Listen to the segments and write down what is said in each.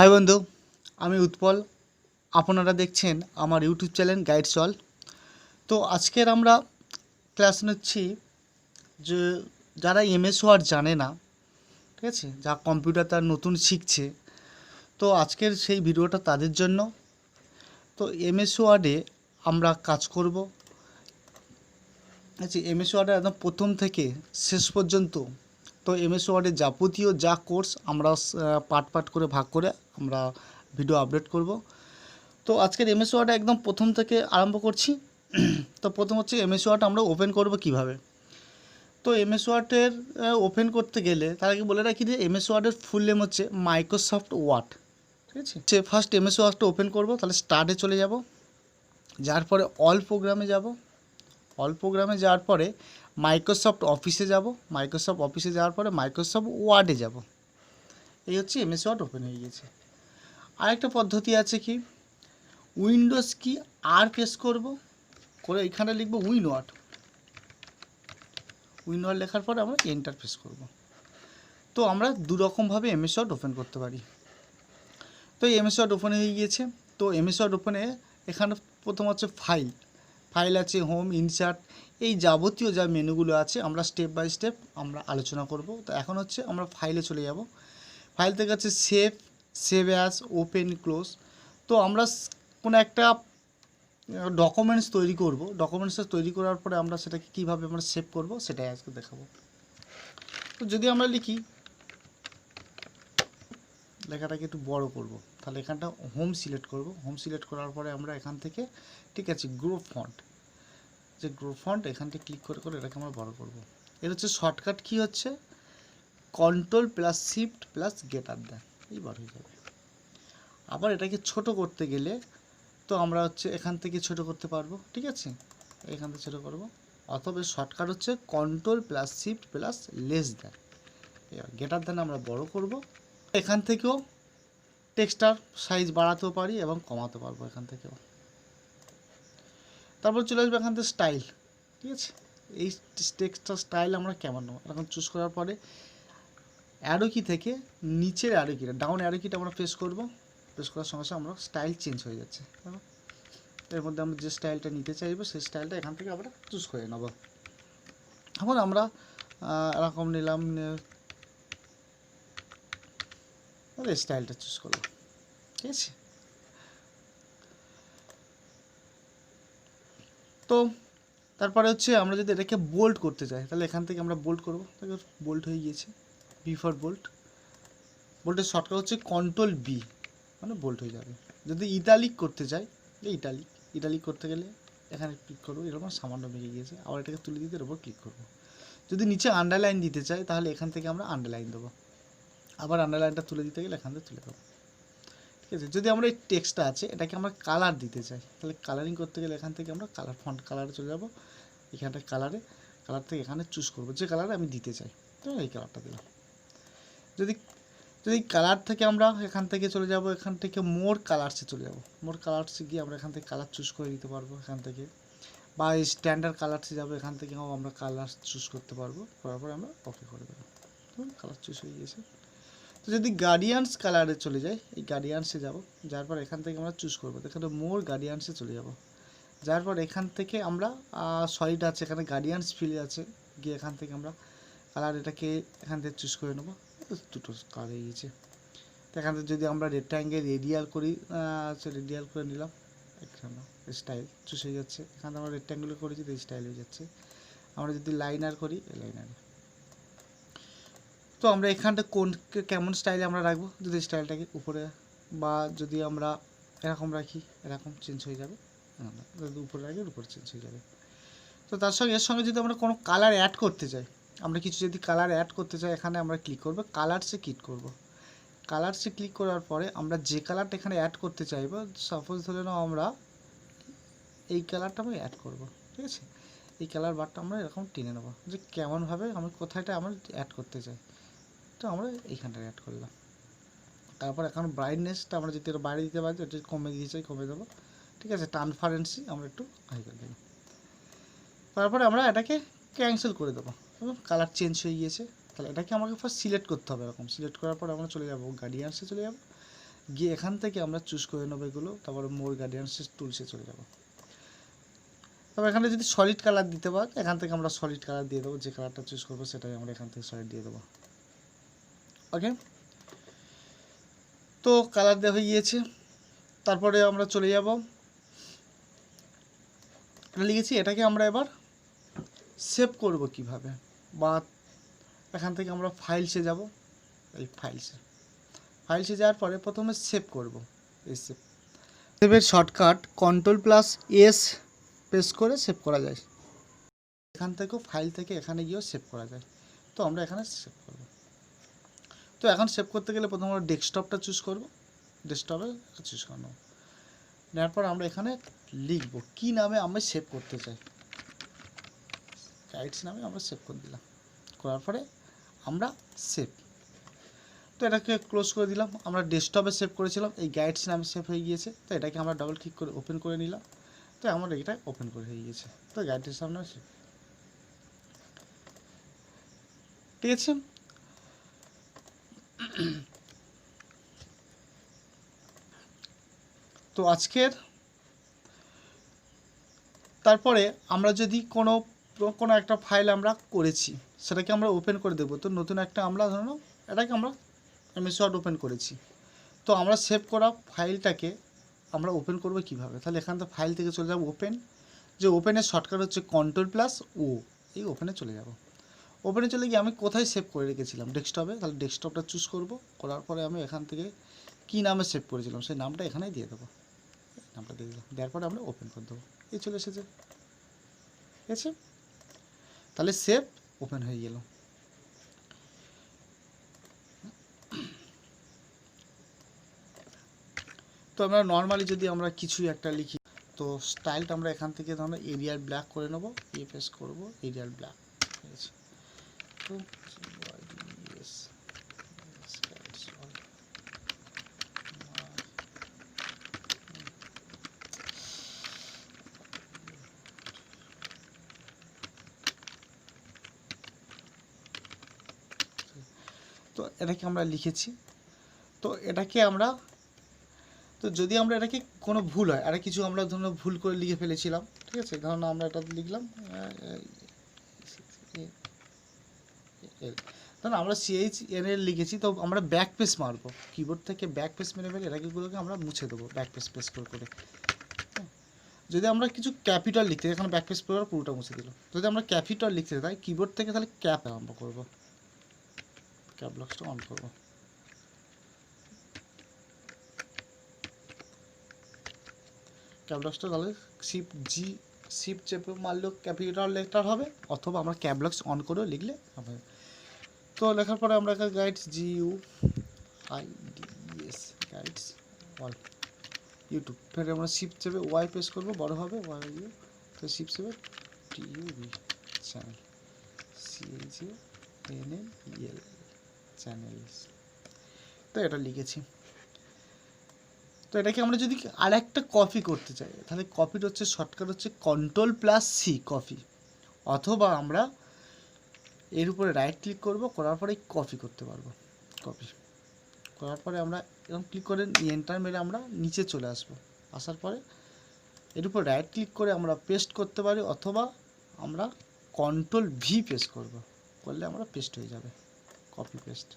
High বন্ধু, আমি উৎপল। আপনারা দেখছেন আমার ইউটিউব চ্যানেল গাইড চল। তো আজকের আমরা ক্লাস নিচ্ছি যে যারা এমএস ওয়ার্ড জানে না, ঠিক আছে, যা কম্পিউটার তার নতুন শিখছে, তো আজকের সেই ভিডিওটা তাদের জন্য। তো এমএস ওয়ার্ডে আমরা কাজ করব, আচ্ছা, এমএস ওয়ার্ডে একদম প্রথম থেকে শেষ পর্যন্ত। তো এমএস ওয়ার্ডের যাবতীয় যা কোর্স আমরা পার্ট পার্ট করে ভাগ করে আমরা ভিডিও আপলোড করব। তো আজকের এমএস ওয়ার্ড একদম প্রথম থেকে আরম্ভ করছি। তো প্রথম হচ্ছে এমএস ওয়ার্ড আমরা ওপেন করব কিভাবে। তো এমএস ওয়ার্ডের ওপেন করতে গেলে তার আগে বলে রাখি যে এমএস ওয়ার্ডের ফুল নেম হচ্ছে মাইক্রোসফট ওয়ার্ড, ঠিক আছে। সে ফার্স্ট এমএস ওয়ার্ডটা ওপেন করব, তাহলে স্টার্টে চলে যাব, যার পরে অল প্রোগ্রামে যাব, অল প্রোগ্রামে যাওয়ার পরে মাইক্রোসফট অফিসে যাব, মাইক্রোসফট অফিসে যাওয়ার পরে মাইক্রোসফট ওয়ার্ডে যাব। এই হচ্ছে এমএস ওয়ার্ড ওপেন হয়ে গেছে। আরেকটা পদ্ধতি আছে কি, উইন্ডোজ কি আর প্রেস করব, করে এখানে লিখব উইনওয়ার্ড, উইনওয়ার্ড লেখার পরে আমরা এন্টার প্রেস করব। তো আমরা দুরকমভাবে এমএস ওয়ার্ড ওপেন করতে পারি। তো এমএস ওয়ার্ড ওপেন হয়ে গিয়েছে। তো এমএস ওয়ার্ড ওপেনে এখানে প্রথম হচ্ছে ফাইল, ফাইল আছে, হোম, ইনসার্ট, এই যাবতীয় যা মেনুগুলো আছে আমরা স্টেপ বাই স্টেপ আমরা আলোচনা করব। তো এখন হচ্ছে আমরা ফাইলে চলে যাব। ফাইল থেকে হচ্ছে save, save as, open, close. তো আমরা কোনো একটা ডকুমেন্টস তৈরি করব, ডকুমেন্টসটা তৈরি করার পরে আমরা সেটাকে কীভাবে আমরা সেভ করব সেটাই আজকে দেখাবো। তো যদি আমরা লিখি, লেখাটাকে একটু বড় করব, তাহলে এখানটা হোম সিলেক্ট করব। হোম সিলেক্ট করার পরে আমরা এখান থেকে, ঠিক আছে, গ্রুপ ফন্ট, যে গ্রুপ ফন্ট এখান থেকে ক্লিক করে করে এটাকে আমরা বড় করব। এর হচ্ছে শর্টকাট কি হচ্ছে কন্ট্রোল প্লাস শিফট প্লাস গেটার দেন, এই বড় হয়ে যাবে। আবার এটাকে ছোট করতে গেলে তো আমরা হচ্ছে এখান থেকে ছোট করতে পারবো, ঠিক আছে, এখান থেকে ছোট করব। অথবা শর্টকাট হচ্ছে control plus shift plus less than, এবার গেটার দেন আমরা বড় করব। এখান থেকেও টেক্সটার সাইজ বাড়াতেও পারি এবং কমাতে পারবো এখান থেকেও। তারপর চলে আসবে এখান থেকে স্টাইল, ঠিক আছে, এই টেক্সটার স্টাইল আমরা কেমন নেবো এখন চুজ করার পরে অ্যারো কি থেকে নিচের অ্যারো কিটা, ডাউন অ্যারো কিটা আমরা প্রেস করব। প্রেস করার সঙ্গে সঙ্গে আমরা স্টাইল চেঞ্জ হয়ে যাচ্ছে। এর মধ্যে আমরা যে স্টাইলটা নিতে চাইবো সেই স্টাইলটা এখান থেকে আমরা চুজ করে নেব। এখন আমরা এরকম নিলাম, স্টাইলটা চুজ করলাম, ঠিক আছে। তো তারপরে হচ্ছে আমরা যদি এটাকে বোল্ড করতে চাই তাহলে এখান থেকে আমরা বোল্ড করবো, বোল্ড হয়ে গিয়েছে, বি ফর বোল্ড। বোল্টের শর্টকাট হচ্ছে কন্ট্রোল বি, মানে বোল্ড হয়ে যাবে। যদি ইটালিক করতে চাই, ইটালিক, ইটালিক করতে গেলে এখানে ক্লিক করবো, এরকম সামান্য বেরিয়ে গিয়েছে, আবার এটাকে তুলে দিতে এর উপর ক্লিক করবো। যদি নিচে আন্ডারলাইন দিতে চাই তাহলে এখান থেকে আমরা আন্ডারলাইন দেবো, আবার আন্ডারলাইনটা তুলে দিতে গেলে এখান থেকে তুলে দেবো, ঠিক আছে। যদি আমরা এই টেক্সটটা আছে এটাকে আমরা কালার দিতে চাই তাহলে কালারিং করতে গেলে এখান থেকে আমরা কালার, ফন্ট কালারে চলে যাব, এখানটা কালারে, কালার থেকে এখানে চুজ করবো যে কালারে আমি দিতে চাই, তো এই কালারটা দিলাম। যদি যদি কালার থেকে আমরা এখান থেকে চলে যাব, এখান থেকে মোর কালার্সে চলে যাব, মোর কালার্সে গিয়ে আমরা এখান থেকে কালার চুজ করে দিতে পারবো এখান থেকে, বা স্ট্যান্ডার্ড কালার্সে যাবো, এখান থেকেও আমরা কালার চুজ করতে পারবো, করার পরে আমরা ওকে করে দেবো, কালার চুজ হয়ে গিয়েছে। তো যদি গার্ডিয়ানস কালারে চলে যাই, এই গার্ডিয়ানসে যাব, যার পর এখান থেকে আমরা চুজ করবো, এখানে মোর গার্ডিয়ানসে চলে যাব, যার পর এখান থেকে আমরা সলিড আছে, এখানে গার্ডিয়ানস ফিল আছে, গিয়ে এখান থেকে আমরা কালার এটাকে এখান থেকে চুজ করে নেবো, দুটো কালার হয়ে গেছে। তো এখান থেকে যদি আমরা রেক্ট্যাঙ্গেল রেডিয়াল করি, রেডিয়াল করে নিলাম, এখানে স্টাইল চুজ হয়ে যাচ্ছে, এখানে আমরা রেক্ট্যাঙ্গুলো করেছি তো স্টাইল হয়ে যাচ্ছে। আমরা যদি লাইনার করি, লাইনার, তো আমরা এখানটা কোন কেমন স্টাইলে আমরা রাখবো, যদি স্টাইলটাকে উপরে, বা যদি আমরা এরকম রাখি এরকম চেঞ্জ হয়ে যাবে, যদি উপরে রাখি উপরে চেঞ্জ হয়ে যাবে। তো তার সঙ্গে এর সঙ্গে যদি আমরা কোনো কালার অ্যাড করতে চাই, আমরা কিছু যদি কালার অ্যাড করতে চাই, এখানে আমরা ক্লিক করবো, কালারসে ক্লিক করব। কালারসে ক্লিক করার পরে আমরা যে কালারটা এখানে অ্যাড করতে চাইবো, সাপোজ ধরে নাও আমরা এই কালারটা আমি অ্যাড করব, ঠিক আছে, এই কালার বারটা আমরা এরকম টেনে নেবো যে কেমনভাবে আমি কোথায়টা আমরা অ্যাড করতে চাই, তো আমরা এইখানটা অ্যাড করলাম। তারপর এখন ব্রাইটনেসটা আমরা যদি একটু বাইরে দিতে পারি, এটা কমে দিতে চাই কমে দেবো, ঠিক আছে, ট্রান্সপারেন্সি আমরা একটু হাই করে দেবো। তারপরে আমরা এটাকে ক্যান্সেল করে দেবো, কালার চেঞ্জ হয়ে গিয়েছে। তাহলে এটাকে আমাকে ফার্স্ট সিলেক্ট করতে হবে, এরকম সিলেক্ট করার পর আমরা চলে যাব গার্ডিয়ানসে চলে যাব, গিয়ে এখান থেকে আমরা চুজ করে নেবো এগুলো, তারপরে মোর গার্ডিয়ানসের টুলসে চলে যাবো। তবে এখানে যদি সলিড কালার দিতে পার, এখান থেকে আমরা সলিড কালার দিয়ে দেবো, যে কালারটা চুজ করবো সেটাই আমরা এখান থেকে সলিড দিয়ে দেবো। ওকে, তো কালার দেওয়া হয়ে গিয়েছে। তারপরে আমরা চলে যাব, এটা লিখেছি, এটাকে আমরা এবার সেভ করব কিভাবে, বা এখান থেকে আমরা ফাইলসে যাব। এই ফাইলসে যাওয়ার পরে প্রথমে সেভ করব। এই সেভের শর্টকাট Ctrl+S প্রেস করে সেভ করা যায়। এখান থেকেও ফাইল থেকে এখানে গিয়েও সেভ করা যায়। তো আমরা এখানে সেভ করব। তো এখন সেভ করতে গেলে প্রথমে আমরা ডেস্কটপটা চুজ করব, ডেস্কটপে চুজ করে নেব। নেওয়ার পর আমরা এখানে লিখব কি নামে আমরা সেভ করতে চাই, গাইডস নামে আমরা সেভ করে দিলাম। করার পরে আমরা সেভ, তো এটাকে ক্লোজ করে দিলাম। আমরা ডেস্কটপে সেভ করেছিলাম, এই গাইডস নামে সেভ হয়ে গিয়েছে। তো এটাকে আমরা ডাবল ক্লিক করে ওপেন করে নিলাম। তো আমার এটা ওপেন করে হয়ে গিয়েছে। তো গাইডের সামনে সেভ, ঠিক আছে। তো আজকের তারপরে আমরা যদি কোনো একটা ফাইল আমরা করেছি, সেটাকে আমরা ওপেন করে দেবো। তো নতুন একটা আমরা ধরো এটাকে আমরা এমএস ওয়ার্ড ওপেন করেছি, তো আমরা সেভ করা ফাইলটাকে আমরা ওপেন করব কিভাবে। তাহলে এখান থেকে ফাইল থেকে চলে যাব ওপেন, যে ওপেনের শর্টকাট হচ্ছে Ctrl+O, এই ওপেনে চলে যাব। ওপেনে চলে গিয়ে আমি কোথায় সেভ করে রেখেছিলাম, ডেস্কটপে, তাহলে ডেস্কটপটা চুজ করব। করার পরে আমি এখান থেকে কী নামে সেভ করেছিলাম সেই নামটা এখানেই দিয়ে দেবো, নামটা দিয়ে দিলাম। দেওয়ার পরে আমরা ওপেন করে দেবো, এই চলে এসেছে, ঠিক আছে। তাহলে সেভ ওপেন হয়ে গেল। তো আমরা নর্মালি যদি আমরা কিছুই একটা লিখি, তো স্টাইলটা আমরা এখান থেকে ধরো এরিয়াল ব্ল্যাক করে নেব, প্রেস করব এরিয়াল ব্ল্যাক, ঠিক আছে। তো তো এটাকে আমরা লিখেছি। তো এটাকে আমরা, তো যদি আমরা এটাকে কোনো ভুল হয়, আর কিছু আমরা ধরুন ভুল করে লিখে ফেলেছিলাম, ঠিক আছে, ধরুন আমরা এটা লিখলাম, ধরুন আমরা CHNL লিখেছি, তো আমরা ব্যাক পেস মারবো, কিবোর্ড থেকে ব্যাক পেস মেরে ফেলে এটাকেগুলোকে আমরা মুছে দেবো ব্যাক পেস প্রেস করে। যদি আমরা কিছু ক্যাপিটাল লিখতে, এখানে ব্যাক পেস করে পুরোটা মুছে দিল। যদি আমরা ক্যাপিটাল লিখতে তাই কিবোর্ড থেকে তাহলে ক্যাপ আরম্ভ করবো, ক্যাপ লকসটা অন করবো। ক্যাপলক্সটা তাহলে শিফট চেপে মারলেও ক্যাপিটাল লেটার হবে, অথবা আমরা ক্যাপলক্স অন করেও লিখলে হবে। তো লেখার পরে আমরা এখানে guides GUIDES guides all YouTube, ফের আমরা শিফট চেপে ওয়াই প্রেস করবো, বড় হবে YU। তো শিফট চেপে TUB চ্যানেল, CHANNEL চ্যানেলস, তো এটা লিখেছি। তো এটাকে আমরা যদি আর একটা কপি করতে চাই, তাহলে কপির হচ্ছে শর্টকাট হচ্ছে Ctrl+C কপি, অথবা আমরা এর উপরে রাইট ক্লিক করব, করার পরে কপি করতে পারবো। কপি করার পরে আমরা এরকম ক্লিক করে এন্টার মেরে আমরা নিচে চলে আসবো। আসার পরে এর উপর রাইট ক্লিক করে আমরা পেস্ট করতে পারি, অথবা আমরা Ctrl+V পেস্ট করব, করলে আমরা পেস্ট হয়ে যাবে, কপি পেস্ট।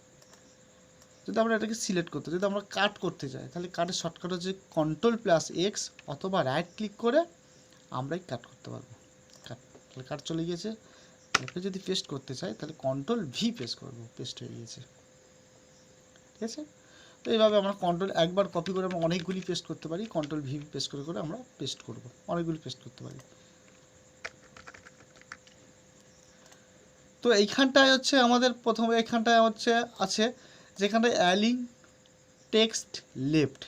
যদি আমরা এটাকে সিলেক্ট করতে, যদি আমরা কাট করতে চাই, তাহলে কাটের শর্টকাট হচ্ছে Ctrl+X, অথবা রাইট ক্লিক করে আমরাই কাট করতে পারবো। কাট, তাহলে কাট চলে গিয়েছে। এরপরে যদি পেস্ট করতে চাই তাহলে Ctrl+V পেস্ট করবো, পেস্ট হয়ে গিয়েছে, ঠিক আছে। তো এইভাবে আমরা একবার কপি করে আমরা অনেকগুলি পেস্ট করতে পারি, Ctrl+V পেস্ট করে আমরা পেস্ট করব, অনেকগুলি পেস্ট করতে পারি। তো এইখানটায় হচ্ছে আমাদের প্রথমে এইখানটায় হচ্ছে আছে যেখানটায় অ্যালিং টেক্সট লেফট,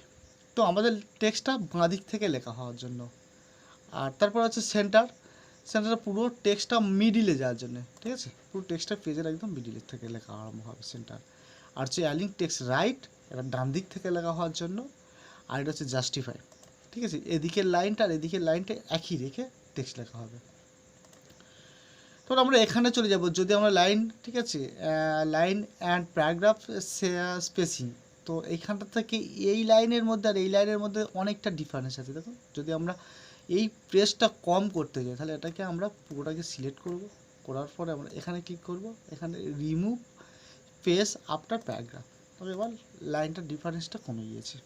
তো আমাদের টেক্সটটা বাঁ দিক থেকে লেখা হওয়ার জন্য। আর তারপর হচ্ছে সেন্টার পুরো টেক্সটটা মিডিলে যাওয়ার জন্য, ঠিক আছে, পুরো টেক্সটটা পেজের একদম মিডিলের থেকে লেখা আরম্ভ হবে সেন্টার। আর হচ্ছে অ্যালিং টেক্সট রাইট, এটা ডান দিক থেকে লেখা হওয়ার জন্য। আর এটা হচ্ছে জাস্টিফাই, ঠিক আছে, এদিকের লাইনটা আর এদিকের লাইনটা একই রেখে টেক্সট লেখা হবে। তো আমরা এখানে চলে যাব, যদি আমরা লাইন, ঠিক আছে, লাইন অ্যান্ড প্যারাগ্রাফ স্পেসিং, তো এইখানটা থেকে এই লাইনের মধ্যে আর এই লাইনের মধ্যে অনেকটা ডিফারেন্স আছে। দেখো যদি আমরা এই প্রেসটা কম করতে যাই তাহলে এটাকে আমরা পুরোটাকে সিলেক্ট করব, করার পরে আমরা এখানে ক্লিক করব, এখানে রিমুভ পেজ আফটার প্যারাগ্রাফ। তবে এবার লাইনটার ডিফারেন্সটা কমে গিয়েছে,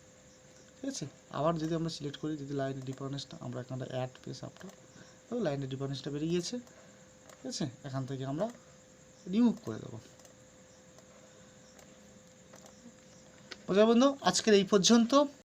ঠিক আছে। আবার যদি আমরা সিলেক্ট করি, যদি লাইনের ডিফারেন্সটা আমরা এখানটা অ্যাড পেজ আফটার, তবে লাইনের ডিফারেন্সটা বেড়ে গিয়েছে, ঠিক আছে। এখান থেকে আমরা রিমুভ করে দেবো। বোঝা বন্ধু, আজকের এই পর্যন্ত।